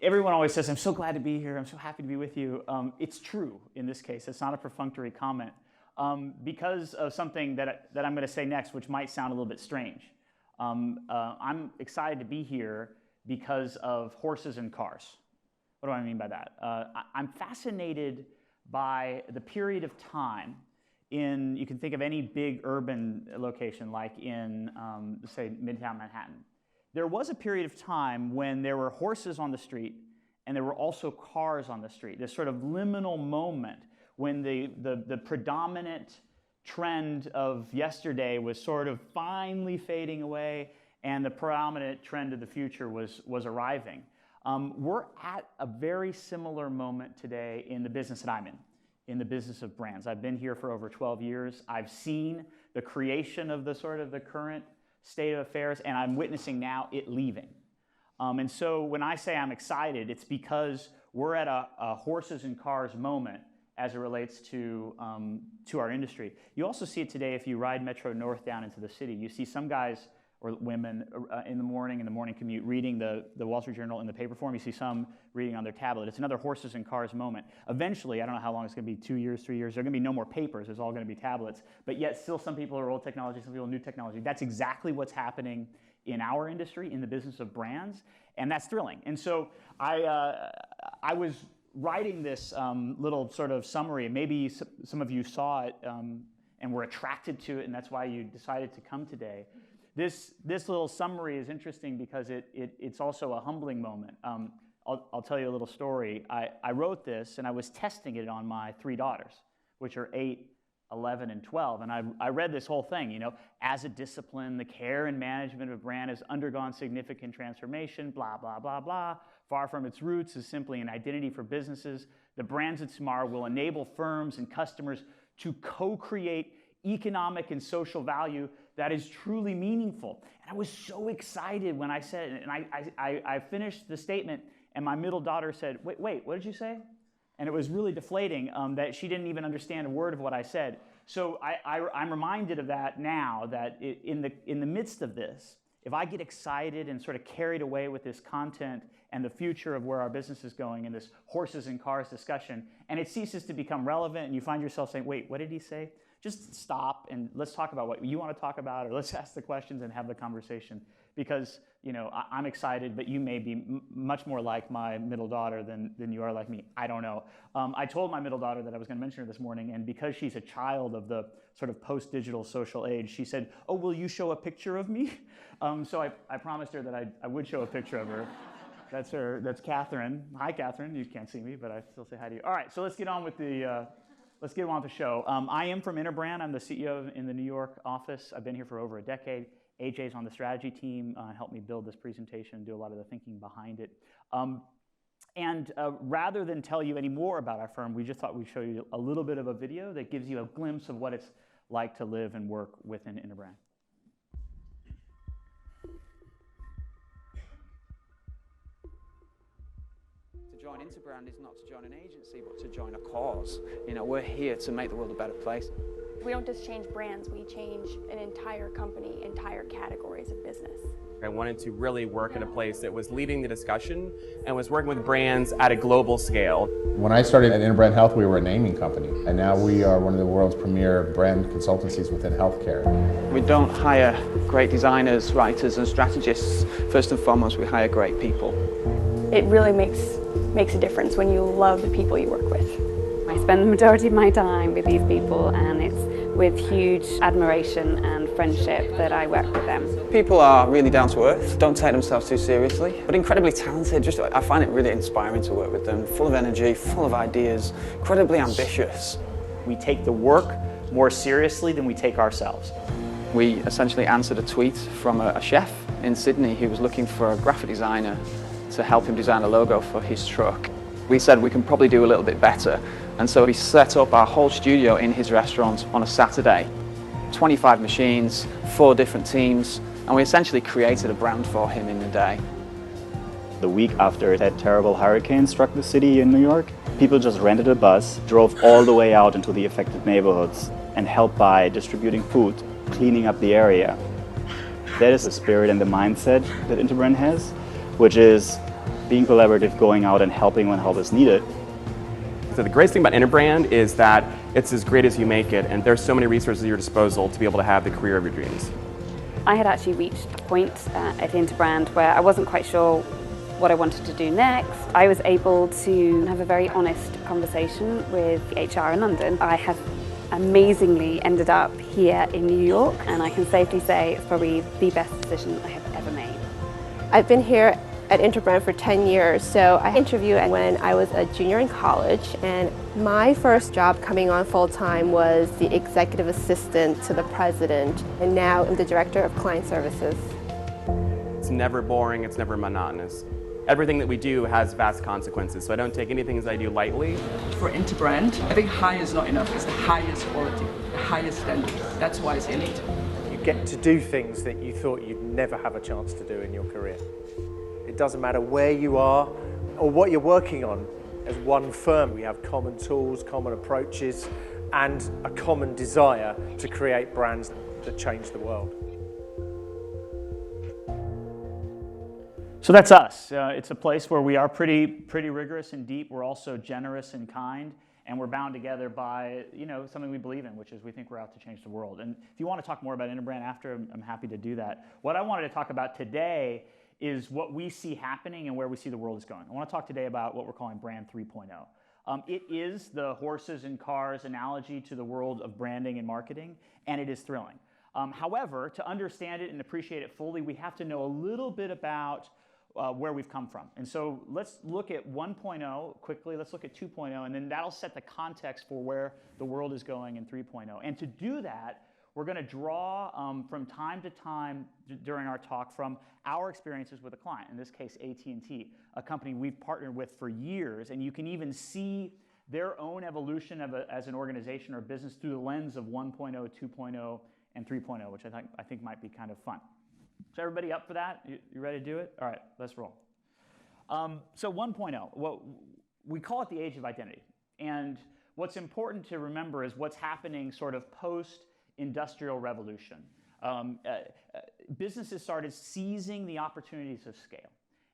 Everyone always says, I'm so glad to be here, I'm so happy to be with you. It's true in this case, it's not a perfunctory comment. Because of something that I'm going to say next, which might sound a little bit strange. I'm excited to be here because of horses and cars. What do I mean by that? I'm fascinated by the period of time you can think of any big urban location like in, say, Midtown Manhattan. There was a period of time when there were horses on the street and there were also cars on the street, this sort of liminal moment when the predominant trend of yesterday was sort of finally fading away and the predominant trend of the future was arriving. We're at a very similar moment today in the business that I'm in the business of brands. I've been here for over 12 years. I've seen the creation of the current state of affairs, and I'm witnessing now it leaving. And so when I say I'm excited, it's because we're at a horses and cars moment as it relates to our industry. You also see it today if you ride Metro North down into the city. You see some guys or women in the morning commute reading the Wall Street Journal in the paper form. You see some reading on their tablet. It's another horses and cars moment. Eventually, I don't know how long it's going to be, 2 years, 3 years, there are going to be no more papers. It's all going to be tablets. But yet still some people are old technology, some people are new technology. That's exactly what's happening in our industry, in the business of brands, and that's thrilling. And so I was writing this little sort of summary, and maybe some of you saw it and were attracted to it, and that's why you decided to come today. This little summary is interesting because it's also a humbling moment. I'll tell you a little story. I wrote this, and I was testing it on my 3 daughters, which are 8, 11, and 12, and I read this whole thing, you know, as a discipline, the care and management of a brand has undergone significant transformation, blah, blah, blah, blah. Far from its roots is simply an identity for businesses. The brands of tomorrow will enable firms and customers to co-create economic and social value that is truly meaningful. And I was so excited when I said it, and I finished the statement, and my middle daughter said, wait, what did you say? And it was really deflating that she didn't even understand a word of what I said. So I'm reminded of that now, that in the midst of this, if I get excited and sort of carried away with this content and the future of where our business is going in this horses and cars discussion, and it ceases to become relevant and you find yourself saying, wait, what did he say? Just stop and let's talk about what you want to talk about, or let's ask the questions and have the conversation. Because, you know, I'm excited, but you may be much more like my middle daughter than you are like me. I don't know. I told my middle daughter that I was going to mention her this morning, and because she's a child of the sort of post-digital social age, she said, oh, will you show a picture of me? So I promised her that I would show a picture of her. That's Catherine. Hi, Catherine. You can't see me, but I still say hi to you. All right, so let's get on with the show. I am from Interbrand. I'm the CEO in the New York office. I've been here for over a decade. AJ's on the strategy team, helped me build this presentation, do a lot of the thinking behind it. Rather than tell you any more about our firm, we just thought we'd show you a little bit of a video that gives you a glimpse of what it's like to live and work within Interbrand. To join Interbrand is not to join an agency, but to join a cause. You know, we're here to make the world a better place. We don't just change brands, we change an entire company, entire categories of business. I wanted to really work in a place that was leading the discussion and was working with brands at a global scale. When I started at Interbrand Health, we were a naming company, and now we are one of the world's premier brand consultancies within healthcare. We don't hire great designers, writers, and strategists. First and foremost, we hire great people. It really makes a difference when you love the people you work with. I spend the majority of my time with these people, and it's with huge admiration and friendship that I work with them. People are really down to earth, don't take themselves too seriously, but incredibly talented. I find it really inspiring to work with them. Full of energy, full of ideas, incredibly ambitious. We take the work more seriously than we take ourselves. We essentially answered a tweet from a chef in Sydney who was looking for a graphic designer to help him design a logo for his truck. We said we can probably do a little bit better, and so we set up our whole studio in his restaurant on a Saturday. 25 machines, 4 different teams, and we essentially created a brand for him in a day. The week after that terrible hurricane struck the city in New York, people just rented a bus, drove all the way out into the affected neighborhoods, and helped by distributing food, cleaning up the area. That is the spirit and the mindset that Interbrand has, which is being collaborative, going out and helping when help is needed. So the greatest thing about Interbrand is that it's as great as you make it, and there's so many resources at your disposal to be able to have the career of your dreams. I had actually reached a point at Interbrand where I wasn't quite sure what I wanted to do next. I was able to have a very honest conversation with HR in London. I have amazingly ended up here in New York, and I can safely say it's probably the best decision I have ever made. I've been here at Interbrand for 10 years, so I interviewed when I was a junior in college, and my first job coming on full-time was the executive assistant to the president, and now I'm the director of client services. It's never boring, it's never monotonous. Everything that we do has vast consequences, so I don't take anything as I do lightly. For Interbrand, I think high is not enough. It's the highest quality, the highest standard. That's why it's elite. You get to do things that you thought you'd never have a chance to do in your career. It doesn't matter where you are or what you're working on. As one firm, we have common tools, common approaches, and a common desire to create brands that change the world. So that's us. It's a place where we are pretty rigorous and deep. We're also generous and kind, and we're bound together by something we believe in, which is we think we're out to change the world. And if you want to talk more about Interbrand after, I'm happy to do that. What I wanted to talk about today is what we see happening and where we see the world is going. I want to talk today about what we're calling Brand 3.0. It is the horses and cars analogy to the world of branding and marketing, and it is thrilling. However, to understand it and appreciate it fully, we have to know a little bit about where we've come from. And so let's look at 1.0 quickly, let's look at 2.0, and then that'll set the context for where the world is going in 3.0. And to do that, we're going to draw from time to time during our talk from our experiences with a client, in this case AT&T, a company we've partnered with for years, and you can even see their own evolution as an organization or business through the lens of 1.0, 2.0, and 3.0, which I think might be kind of fun. So everybody up for that? You ready to do it? All right, let's roll. So 1.0, well, we call it the age of identity. And what's important to remember is what's happening sort of post-industrial revolution. Businesses started seizing the opportunities of scale,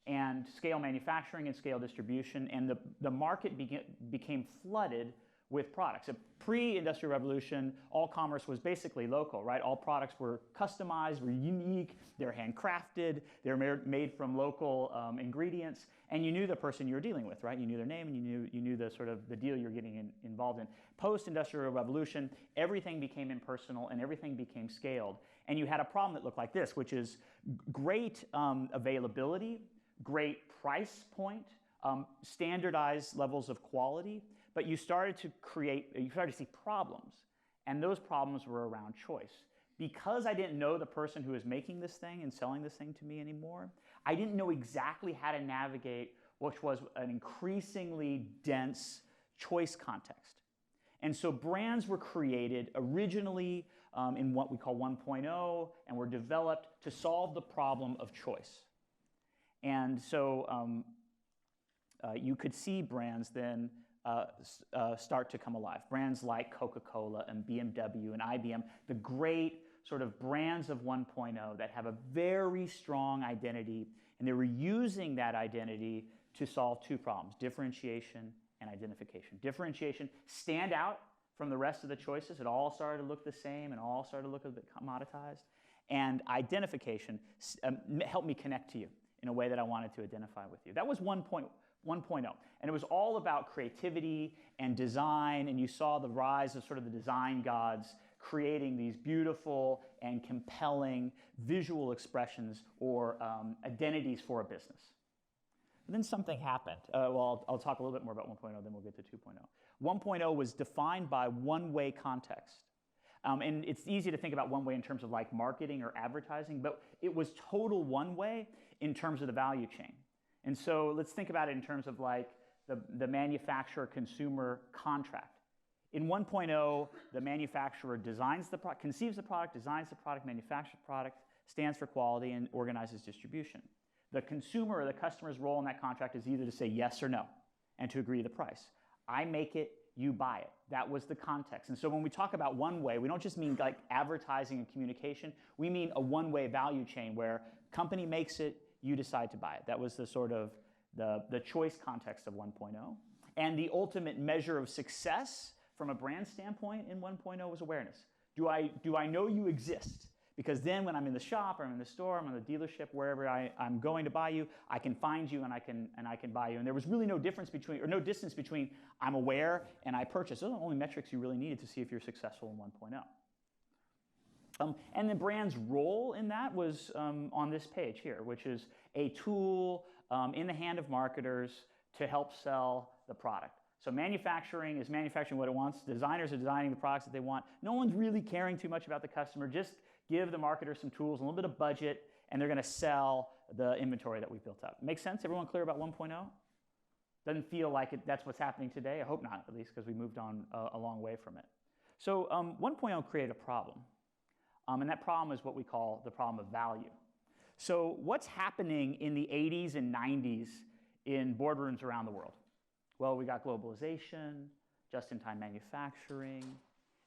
and scale manufacturing and scale distribution, and the market became flooded with products. A pre-industrial revolution, all commerce was basically local, right? All products were customized, were unique, they're handcrafted, they're made from local ingredients, and you knew the person you were dealing with, right? You knew their name, and you knew the sort of the deal you're getting involved in. Post-industrial revolution, everything became impersonal and everything became scaled, and you had a problem that looked like this, which is great availability, great price point, standardized levels of quality, but you started to see problems, and those problems were around choice. Because I didn't know the person who was making this thing and selling this thing to me anymore, I didn't know exactly how to navigate which was an increasingly dense choice context. And so brands were created originally in what we call 1.0, and were developed to solve the problem of choice. And so you could see brands then start to come alive. Brands like Coca-Cola and BMW and IBM, the great sort of brands of 1.0 that have a very strong identity, and they were using that identity to solve two problems: differentiation and identification. Differentiation, stand out from the rest of the choices. It all started to look the same and all started to look a bit commoditized. And identification, help me connect to you in a way that I wanted to identify with you. That was 1.0. And it was all about creativity and design, and you saw the rise of sort of the design gods creating these beautiful and compelling visual expressions or identities for a business. But then something happened. Well, I'll talk a little bit more about 1.0, then we'll get to 2.0. 1.0 was defined by one-way context. And it's easy to think about one-way in terms of like marketing or advertising, but it was total one-way in terms of the value chain. And so let's think about it in terms of like the manufacturer-consumer contract. In 1.0, the manufacturer designs the product, conceives the product, designs the product, manufactures the product, stands for quality, and organizes distribution. The consumer or the customer's role in that contract is either to say yes or no and to agree to the price. I make it, you buy it. That was the context. And so when we talk about one-way, we don't just mean like advertising and communication. We mean a one-way value chain where company makes it, you decide to buy it. That was the sort of the choice context of 1.0. And the ultimate measure of success from a brand standpoint in 1.0 was awareness. Do I know you exist? Because then when I'm in the shop, or I'm in the store, I'm in the dealership, wherever I'm going to buy you, I can find you and I can buy you. And there was really no difference between, or no distance between I'm aware and I purchase. Those are the only metrics you really needed to see if you're successful in 1.0. And the brand's role in that was on this page here, which is a tool in the hand of marketers to help sell the product. So manufacturing is manufacturing what it wants. Designers are designing the products that they want. No one's really caring too much about the customer. Just give the marketer some tools, a little bit of budget, and they're going to sell the inventory that we've built up. Make sense? Everyone clear about 1.0? Doesn't feel like that's what's happening today. I hope not, at least, because we moved on a long way from it. So 1.0 created a problem. And that problem is what we call the problem of value. So what's happening in the 80s and 90s in boardrooms around the world? Well, we got globalization, just-in-time manufacturing,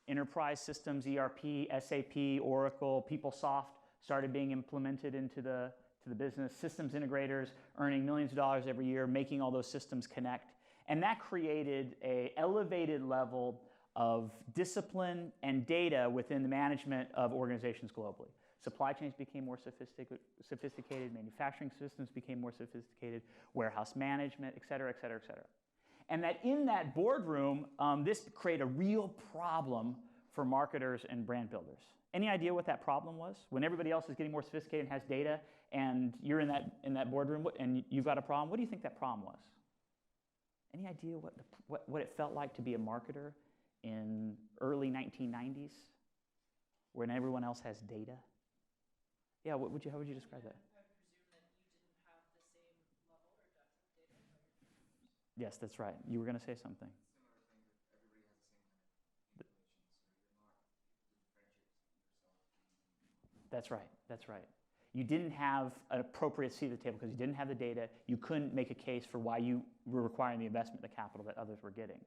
enterprise systems, ERP, SAP, Oracle, PeopleSoft started being implemented into the business. Systems integrators earning millions of dollars every year, making all those systems connect. And that created an elevated level of discipline and data within the management of organizations globally. Supply chains became more sophisticated, manufacturing systems became more sophisticated, warehouse management, et cetera, et cetera, et cetera. And that in that boardroom, this created a real problem for marketers and brand builders. Any idea what that problem was? When everybody else is getting more sophisticated and has data, and you're in that boardroom and you've got a problem, what do you think that problem was? Any idea what it felt like to be a marketer in early 1990s, when everyone else has data? Yeah, how would you describe that? I presume that you didn't have the same level or depth of data that your competitors. Yes, that's right. You were going to say something. Similar thing that everybody has the same kind of information, so you're not able to differentiate yourself. That's right. That's right. You didn't have an appropriate seat at the table because you didn't have the data. You couldn't make a case for why you were requiring the investment, the capital that others were getting.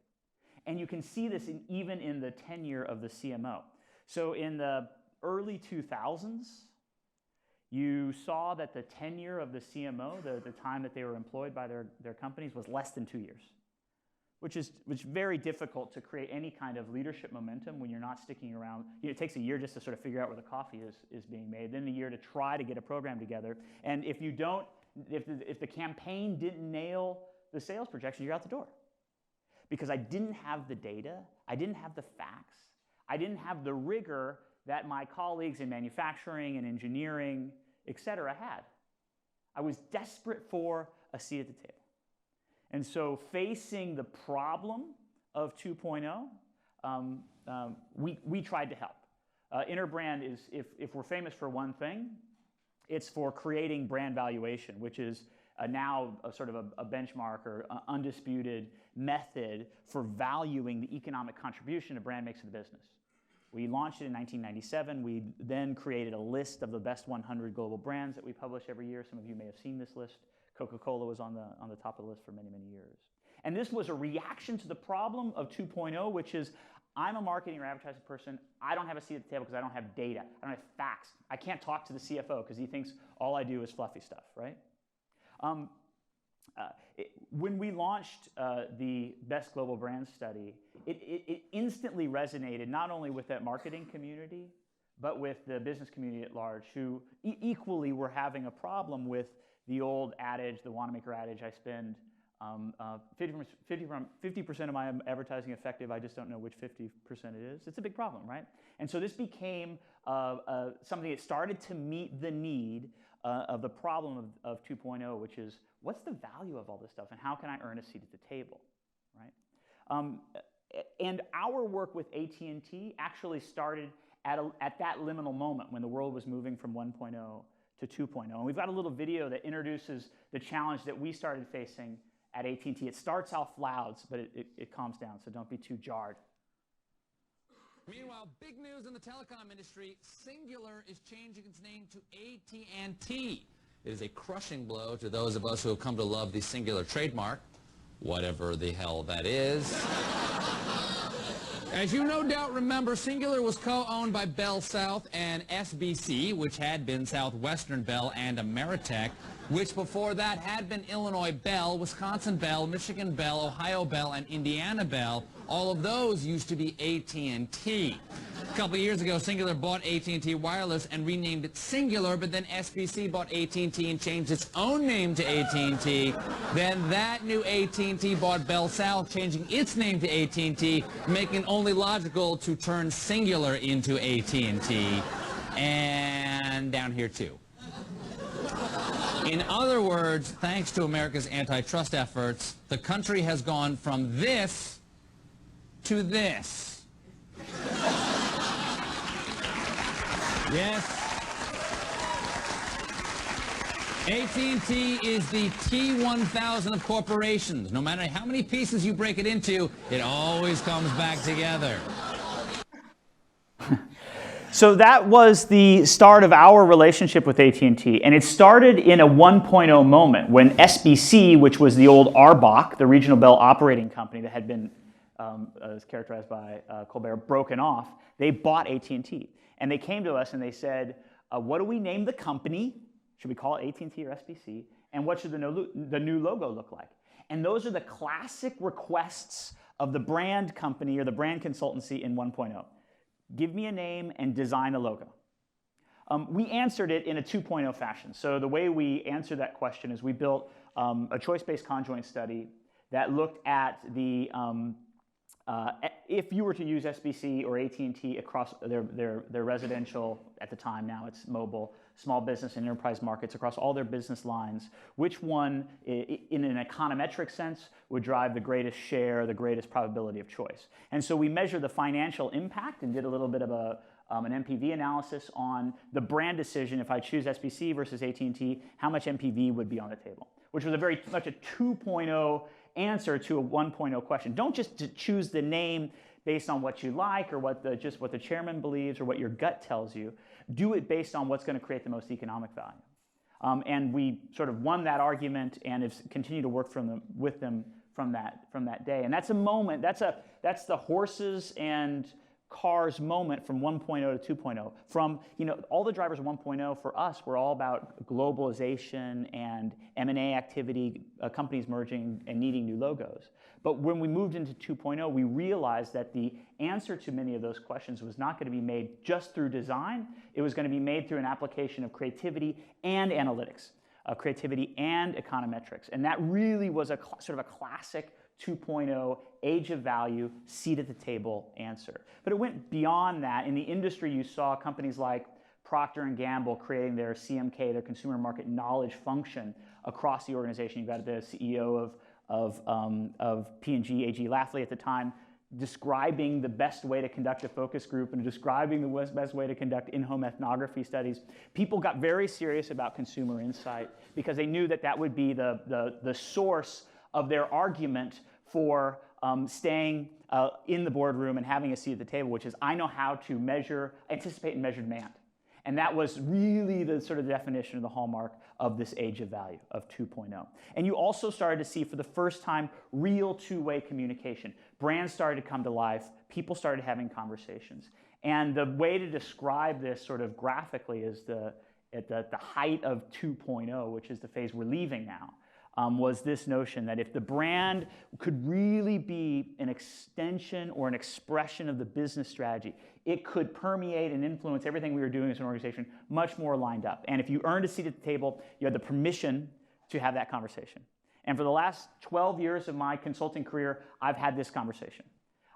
And you can see this even in the tenure of the CMO. So in the early 2000s, you saw that the tenure of the CMO, the time that they were employed by their companies, was less than 2 years, which is very difficult to create any kind of leadership momentum when you're not sticking around. It takes a year just to sort of figure out where the coffee is being made, then a year to try to get a program together. And if the campaign didn't nail the sales projection, you're out the door. Because I didn't have the data, I didn't have the facts, I didn't have the rigor that my colleagues in manufacturing and engineering, et cetera, had. I was desperate for a seat at the table. And so facing the problem of 2.0, we tried to help. Interbrand is, if we're famous for one thing, it's for creating brand valuation, which is now a sort of a benchmark or undisputed method for valuing the economic contribution a brand makes to the business. We launched it in 1997. We then created a list of the best 100 global brands that we publish every year. Some of you may have seen this list. Coca-Cola was on the top of the list for many, many years. And this was a reaction to the problem of 2.0, which is I'm a marketing or advertising person. I don't have a seat at the table because I don't have data. I don't have facts. I can't talk to the CFO because he thinks all I do is fluffy stuff, right? When we launched the Best Global Brand Study, it instantly resonated not only with that marketing community, but with the business community at large, who equally were having a problem with the old adage, the Wanamaker adage, I spend 50% of my advertising effective, I just don't know which 50% it is. It's a big problem, right? And so this became something that started to meet the need of the problem of 2.0, which is, what's the value of all this stuff and how can I earn a seat at the table, right? And our work with AT&T actually started at that liminal moment when the world was moving from 1.0 to 2.0. And we've got a little video that introduces the challenge that we started facing at AT&T. It starts off loud, but it calms down, so don't be too jarred. Meanwhile, big news in the telecom industry. Singular is changing its name to AT&T. It is a crushing blow to those of us who have come to love the Singular trademark, whatever the hell that is. As you no doubt remember, Singular was co-owned by Bell South and SBC, which had been Southwestern Bell and Ameritech. which before that had been Illinois Bell, Wisconsin Bell, Michigan Bell, Ohio Bell, and Indiana Bell. All of those used to be AT&T. A couple of years ago, Cingular bought AT&T Wireless and renamed it Cingular, but then SBC bought AT&T and changed its own name to AT&T. Then that new AT&T bought Bell South, changing its name to AT&T, making it only logical to turn Cingular into AT&T. And down here too. In other words, thanks to America's antitrust efforts, the country has gone from this to this. Yes. AT&T is the T1000 of corporations. No matter how many pieces you break it into, it always comes back together. So that was the start of our relationship with AT&T, and it started in a 1.0 moment when SBC, which was the old RBOC, the Regional Bell Operating Company that had been, as characterized by Colbert, broken off, they bought AT&T. And they came to us and they said, what do we name the company? Should we call it AT&T or SBC? And what should the new logo look like? And those are the classic requests of the brand company or the brand consultancy in 1.0. Give me a name and design a logo. We answered it in a 2.0 fashion. So the way we answered that question is we built a choice-based conjoint study that looked at the, if you were to use SBC or AT&T across their residential, at the time, now it's mobile, small business and enterprise markets across all their business lines, which one, in an econometric sense, would drive the greatest share, the greatest probability of choice. And so we measured the financial impact and did a little bit of an NPV analysis on the brand decision. If I choose SBC versus AT&T, how much NPV would be on the table, which was a very much a 2.0 answer to a 1.0 question. Don't just choose the name based on what you like or just what the chairman believes or what your gut tells you. Do it based on what's going to create the most economic value. And we sort of won that argument and have continued to work with them from that day. And that's a moment. That's the horses and cars moment from 1.0 to 2.0. From all the drivers of 1.0 for us were all about globalization and M&A activity, companies merging and needing new logos. But when we moved into 2.0, we realized that the answer to many of those questions was not going to be made just through design. It was going to be made through an application of creativity and analytics, creativity and econometrics. And that really was sort of a classic 2.0 age of value, seat at the table answer. But it went beyond that. In the industry, you saw companies like Procter & Gamble creating their CMK, their consumer market knowledge function across the organization. You got the CEO of P&G, A.G. Lafley at the time, describing the best way to conduct a focus group and describing the best way to conduct in-home ethnography studies. People got very serious about consumer insight because they knew that that would be the source of their argument for staying in the boardroom and having a seat at the table, which is I know how to anticipate and measure demand. And that was really the sort of definition of the hallmark of this age of value, of 2.0. And you also started to see for the first time real two-way communication. Brands started to come to life. People started having conversations. And the way to describe this sort of graphically is at the height of 2.0, which is the phase we're leaving now, was this notion that if the brand could really be an extension or an expression of the business strategy, it could permeate and influence everything we were doing as an organization much more lined up. And if you earned a seat at the table, you had the permission to have that conversation. And for the last 12 years of my consulting career, I've had this conversation.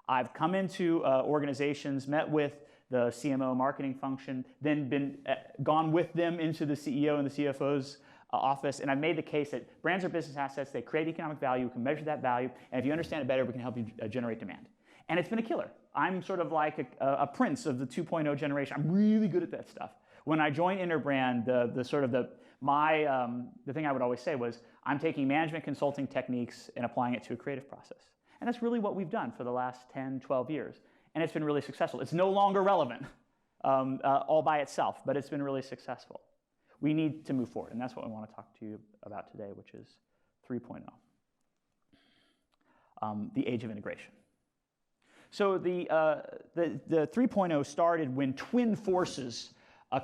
I've come into organizations, met with the CMO marketing function, then gone with them into the CEO and the CFO's office, and I've made the case that brands are business assets, they create economic value, we can measure that value, and if you understand it better, we can help you generate demand. And it's been a killer. I'm sort of like a prince of the 2.0 generation. I'm really good at that stuff. When I joined Interbrand, the thing I would always say was, I'm taking management consulting techniques and applying it to a creative process. And that's really what we've done for the last 10, 12 years. And it's been really successful. It's no longer relevant all by itself, but it's been really successful. We need to move forward, and that's what we want to talk to you about today, which is 3.0, the age of integration. So the 3.0 started when twin forces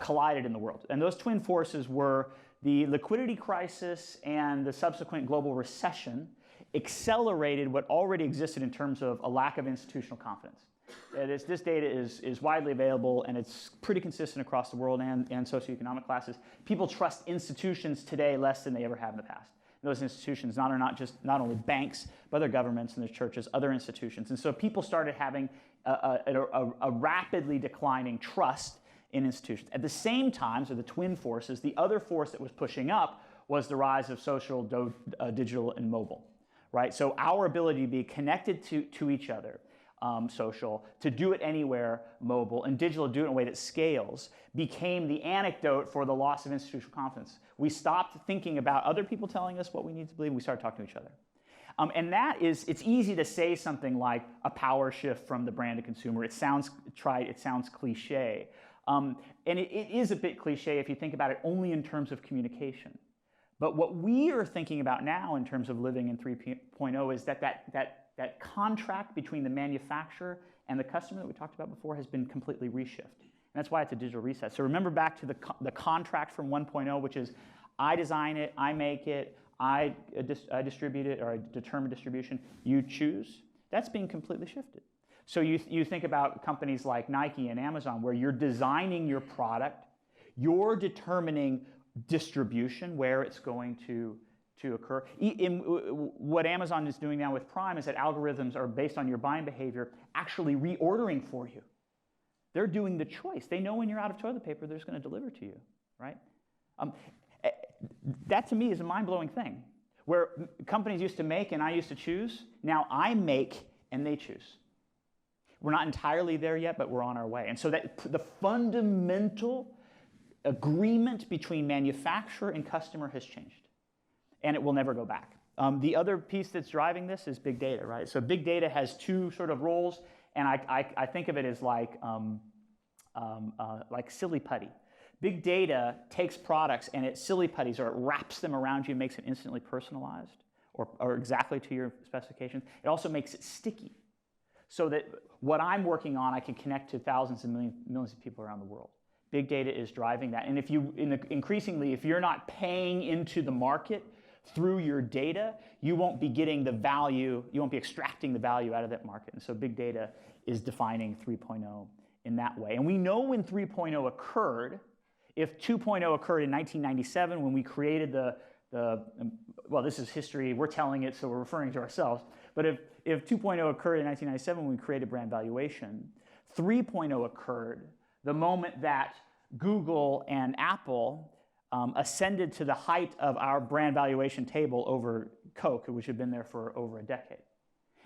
collided in the world, and those twin forces were the liquidity crisis and the subsequent global recession accelerated what already existed in terms of a lack of institutional confidence. This data is widely available, and it's pretty consistent across the world and socioeconomic classes. People trust institutions today less than they ever have in the past. And those institutions are not only banks, but other governments and their churches, other institutions. And so people started having a rapidly declining trust in institutions. At the same time, so the twin forces, the other force that was pushing up was the rise of social, digital, and mobile, right? So our ability to be connected to each other, social, to do it anywhere, mobile, and digital, to do it in a way that scales, became the antidote for the loss of institutional confidence. We stopped thinking about other people telling us what we need to believe, and we started talking to each other. And that is, it's easy to say something like a power shift from the brand to consumer. It sounds trite, it sounds cliche. And it is a bit cliche if you think about it only in terms of communication. But what we are thinking about now in terms of living in 3.0 is that contract between the manufacturer and the customer that we talked about before has been completely reshifted. And that's why it's a digital reset. So remember back to the contract from 1.0, which is I design it, I make it, I distribute it, or I determine distribution, you choose. That's being completely shifted. So you think about companies like Nike and Amazon, where you're designing your product, you're determining distribution, where it's going to occur. What Amazon is doing now with Prime is that algorithms are based on your buying behavior actually reordering for you. They're doing the choice. They know when you're out of toilet paper, they're just going to deliver to you, right? That to me is a mind-blowing thing, where companies used to make and I used to choose. Now I make and they choose. We're not entirely there yet, but we're on our way. And so that the fundamental agreement between manufacturer and customer has changed, and it will never go back. The other piece that's driving this is big data, right? So big data has two sort of roles, and I think of it as like silly putty. Big data takes products and it silly putties, or it wraps them around you and makes it instantly personalized or exactly to your specifications. It also makes it sticky, so that what I'm working on, I can connect to thousands and millions of people around the world. Big data is driving that. And increasingly, if you're not paying into the market through your data, you won't be getting the value, you won't be extracting the value out of that market. And so big data is defining 3.0 in that way. And we know when 3.0 occurred. If 2.0 occurred in 1997, when we created well, this is history, we're telling it, so we're referring to ourselves. But if 2.0 occurred in 1997 when we created brand valuation, 3.0 occurred the moment that Google and Apple ascended to the height of our brand valuation table over Coke, which had been there for over a decade.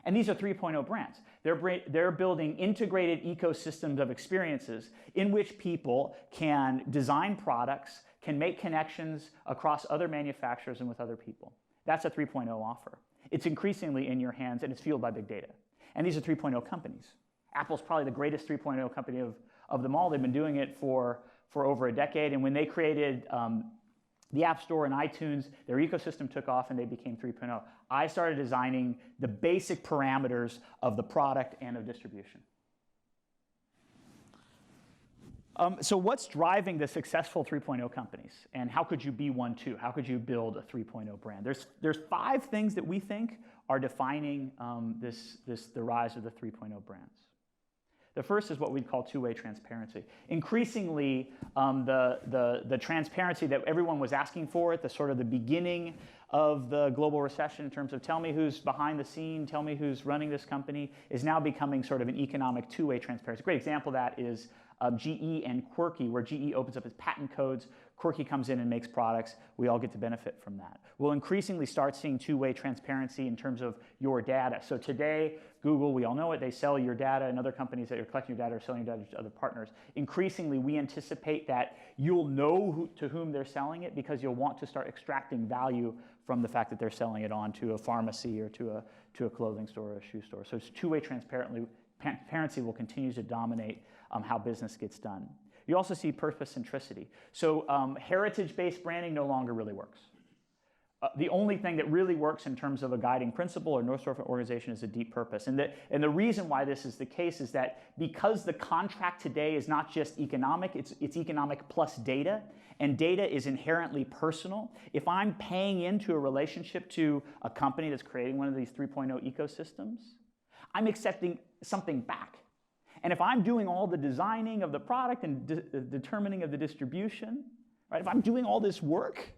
And these are 3.0 brands. They're building integrated ecosystems of experiences in which people can design products, can make connections across other manufacturers and with other people. That's a 3.0 offer. It's increasingly in your hands, and it's fueled by big data. And these are 3.0 companies. Apple's probably the greatest 3.0 company of them all. They've been doing it for over a decade, and when they created the App Store and iTunes, their ecosystem took off and they became 3.0. I started designing the basic parameters of the product and of distribution. So what's driving the successful 3.0 companies? And how could you be one too? How could you build a 3.0 brand? There's 5 things that we think are defining the rise of the 3.0 brands. The first is what we'd call two-way transparency. Increasingly, the transparency that everyone was asking for at the sort of the beginning of the global recession in terms of tell me who's behind the scene, tell me who's running this company, is now becoming sort of an economic two-way transparency. A great example of that is GE and Quirky, where GE opens up its patent codes, Quirky comes in and makes products, we all get to benefit from that. We'll increasingly start seeing two-way transparency in terms of your data. So today, Google, we all know it, they sell your data, and other companies that are collecting your data are selling your data to other partners. Increasingly, we anticipate that you'll know to whom they're selling it because you'll want to start extracting value from the fact that they're selling it on to a pharmacy or to a clothing store or a shoe store. So it's two-way transparency will continue to dominate how business gets done. You also see purpose centricity. So heritage-based branding no longer really works. The only thing that really works in terms of a guiding principle or North Star for an organization is a deep purpose. And the reason why this is the case is that because the contract today is not just economic, it's economic plus data, and data is inherently personal. If I'm paying into a relationship to a company that's creating one of these 3.0 ecosystems, I'm accepting something back. And if I'm doing all the designing of the product and determining of the distribution, right, if I'm doing all this work,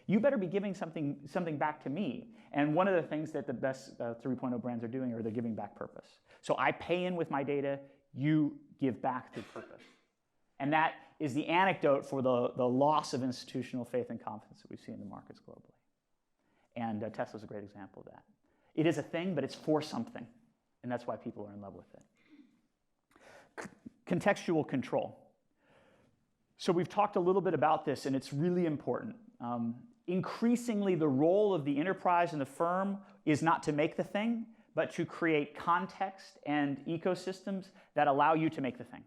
you better be giving something back to me. And one of the things that the best 3.0 brands are doing are they're giving back purpose. So I pay in with my data, you give back through purpose. And that is the antidote for the loss of institutional faith and confidence that we see in the markets globally. And Tesla's a great example of that. It is a thing, but it's for something. And that's why people are in love with it. Contextual control. So we've talked a little bit about this, and it's really important. Increasingly, the role of the enterprise and the firm is not to make the thing, but to create context and ecosystems that allow you to make the thing.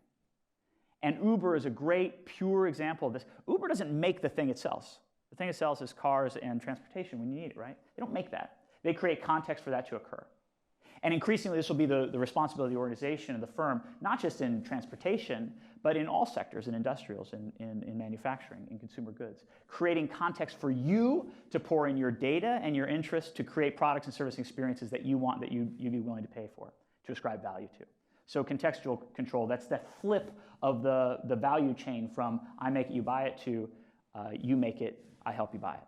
And Uber is a great, pure example of this. Uber doesn't make the thing it sells. The thing it sells is cars and transportation when you need it, right? They don't make that. They create context for that to occur. And increasingly, this will be the responsibility of the organization and the firm, not just in transportation, but in all sectors, in industrials, in manufacturing, in consumer goods. Creating context for you to pour in your data and your interests to create products and service experiences that you want, that you'd be willing to pay for, to ascribe value to. So contextual control, that's that flip of the value chain from I make it, you buy it, to you make it, I help you buy it.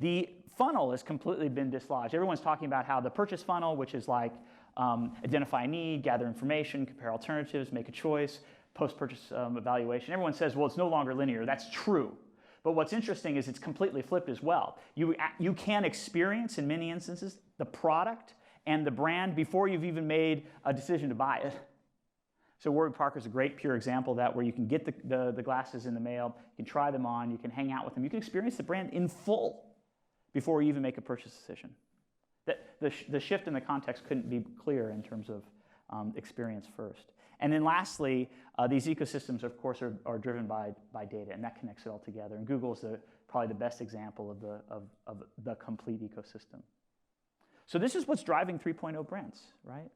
The funnel has completely been dislodged. Everyone's talking about how the purchase funnel, which is like identify a need, gather information, compare alternatives, make a choice, post-purchase evaluation. Everyone says, well, it's no longer linear. That's true. But what's interesting is it's completely flipped as well. You can experience, in many instances, the product and the brand before you've even made a decision to buy it. So Warby Parker is a great pure example of that, where you can get the glasses in the mail, you can try them on, you can hang out with them, you can experience the brand in full before you even make a purchase decision. The shift in the context couldn't be clearer in terms of experience first. And then lastly, these ecosystems, of course, are driven by data, and that connects it all together. And Google is probably the best example of the complete ecosystem. So this is what's driving 3.0 brands, right?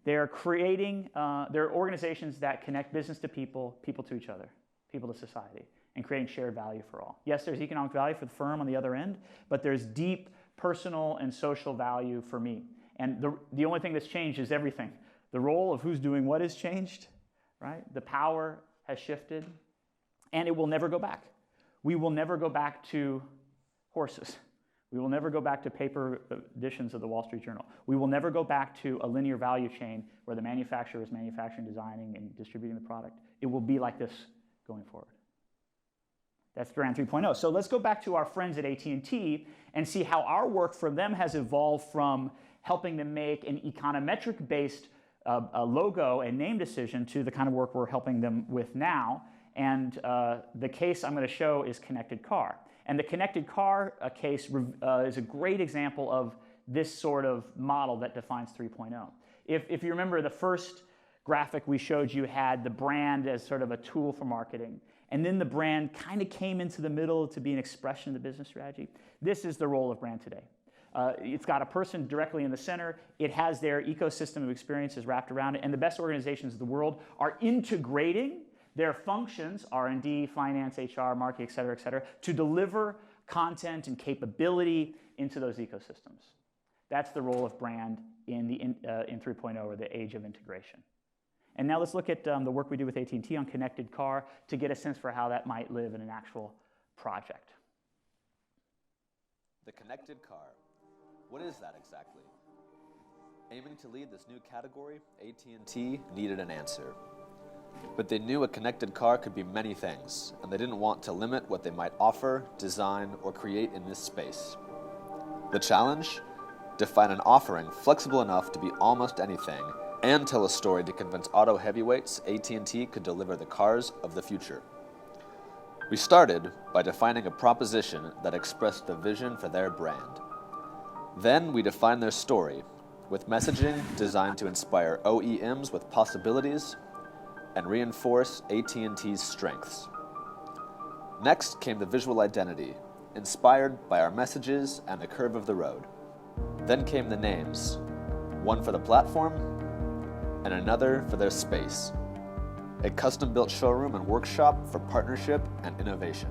They're creating, they're organizations that connect business to people, people to each other, people to society, and creating shared value for all. Yes, there's economic value for the firm on the other end, but there's deep personal and social value for me. And the only thing that's changed is everything. The role of who's doing what has changed, right? The power has shifted, and it will never go back. We will never go back to horses. We will never go back to paper editions of the Wall Street Journal. We will never go back to a linear value chain where the manufacturer is manufacturing, designing, and distributing the product. It will be like this going forward. That's Brand 3.0. So let's go back to our friends at AT&T and see how our work for them has evolved from helping them make an econometric-based logo and name decision to the kind of work we're helping them with now. And the case I'm going to show is connected car. And the connected car case is a great example of this sort of model that defines 3.0. If you remember, the first graphic we showed you had the brand as sort of a tool for marketing. And then the brand kind of came into the middle to be an expression of the business strategy. This is the role of brand today. It's got a person directly in the center. It has their ecosystem of experiences wrapped around it. And the best organizations in the world are integrating their functions, R&D, finance, HR, marketing, et cetera, to deliver content and capability into those ecosystems. That's the role of brand in 3.0, or the age of integration. And now let's look at the work we do with AT&T on connected car to get a sense for how that might live in an actual project. The connected car. What is that exactly? Aiming to lead this new category, AT&T needed an answer. But they knew a connected car could be many things, and they didn't want to limit what they might offer, design, or create in this space. The challenge? Define an offering flexible enough to be almost anything, and tell a story to convince auto heavyweights AT&T could deliver the cars of the future. We started by defining a proposition that expressed the vision for their brand. Then we defined their story, with messaging designed to inspire OEMs with possibilities and reinforce AT&T's strengths. Next came the visual identity, inspired by our messages and the curve of the road. Then came the names, one for the platform and another for their space. A custom-built showroom and workshop for partnership and innovation.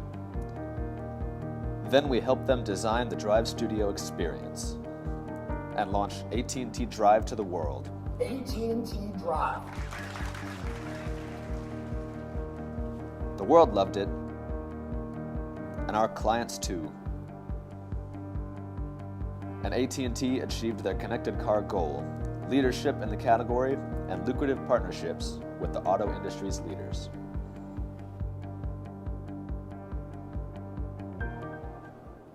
Then we helped them design the Drive Studio experience and launch AT&T Drive to the world. AT&T Drive. The world loved it, and our clients too. And AT&T achieved their connected car goal, leadership in the category, and lucrative partnerships with the auto industry's leaders.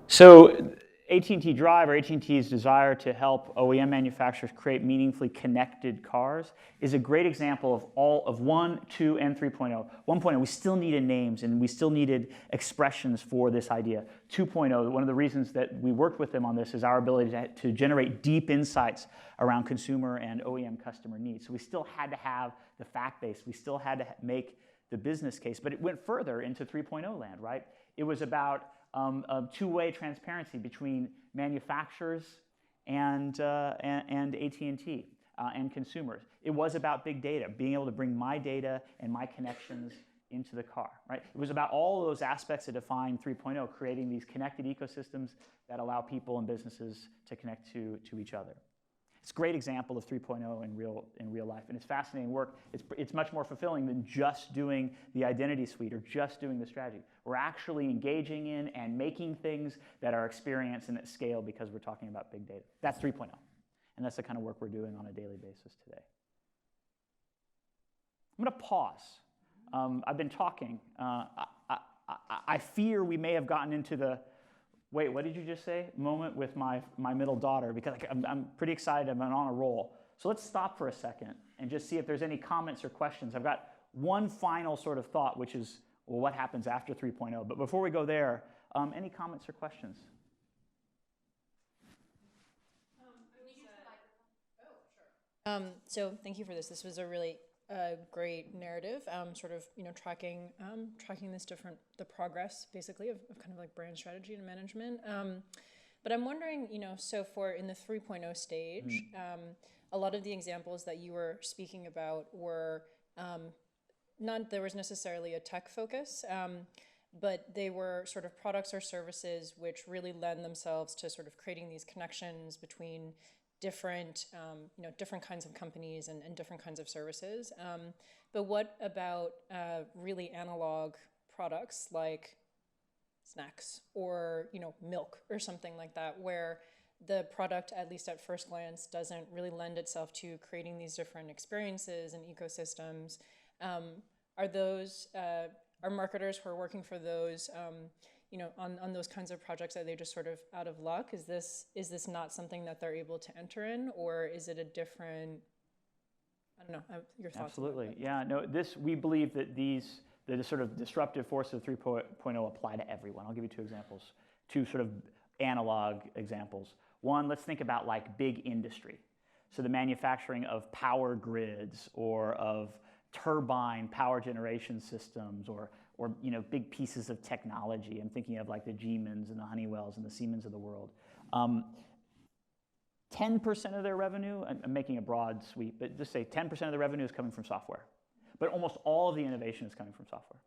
So AT&T Drive, or AT&T's desire to help OEM manufacturers create meaningfully connected cars, is a great example of all of 1, 2, and 3.0. 1.0, we still needed names and we still needed expressions for this idea. 2.0, one of the reasons that we worked with them on this is our ability to generate deep insights around consumer and OEM customer needs. So we still had to have the fact base, we still had to make the business case, but it went further into 3.0 land, right? It was about two-way transparency between manufacturers and AT&T and consumers. It was about big data, being able to bring my data and my connections into the car, right? It was about all those aspects that define 3.0, creating these connected ecosystems that allow people and businesses to connect to each other. It's a great example of 3.0 in real life, and it's fascinating work. It's much more fulfilling than just doing the identity suite or just doing the strategy. We're actually engaging in and making things that are experienced and at scale because we're talking about big data. That's 3.0, and that's the kind of work we're doing on a daily basis today. I'm going to pause. I've been talking. I fear we may have gotten into the wait, what did you just say? Moment with my middle daughter, because I'm pretty excited. I'm on a roll. So let's stop for a second and just see if there's any comments or questions. I've got one final sort of thought, which is, well, what happens after 3.0? But before we go there, any comments or questions? So thank you for this. This was a really great narrative, sort of, tracking this the progress basically of kind of like brand strategy and management. But I'm wondering, so in the 3.0 stage, a lot of the examples that you were speaking about were not there was necessarily a tech focus, but they were sort of products or services which really lend themselves to sort of creating these connections between different, different kinds of companies and different kinds of services. But what about really analog products like snacks or, milk or something like that, where the product, at least at first glance, doesn't really lend itself to creating these different experiences and ecosystems? Are marketers who are working for those, on those kinds of projects, are they just sort of out of luck? Is this not something that they're able to enter in, or is it a different? I don't know. Your thoughts? Absolutely. Yeah. No. We believe that the sort of disruptive forces of 3.0 apply to everyone. I'll give you two examples, two sort of analog examples. One, let's think about like big industry. So the manufacturing of power grids or of turbine power generation systems or big pieces of technology. I'm thinking of like the Siemens and the Honeywells and the Siemens of the world. 10% of their revenue, I'm making a broad sweep, but just say 10% of the revenue is coming from software. But almost all of the innovation is coming from software.